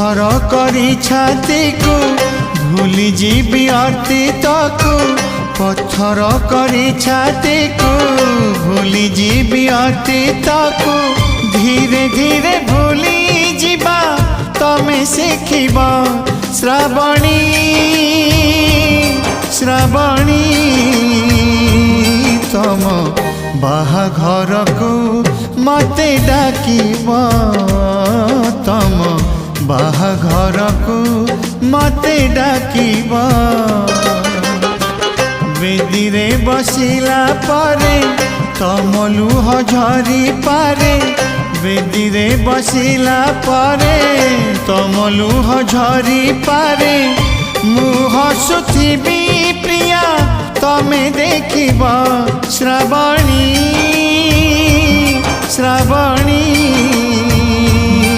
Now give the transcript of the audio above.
पत्थर करी छाती को भूली जीवी अतीत को पत्थर करी छाती को भूली जीवी अतीत को धीरे धीरे भूली जीवा तमे शिखिबा श्रावणी श्रावणी तम बाहाघर को मते डाकिबा तम बाहाघर को मते डाकिबा वेदी रे बसिला पारे तम लुह झरी पारे वेदी रे बसिला पारे तम लुह झरी पारे मुह सुथिबी प्रिया तमे देखिबा श्रावणी श्रावणी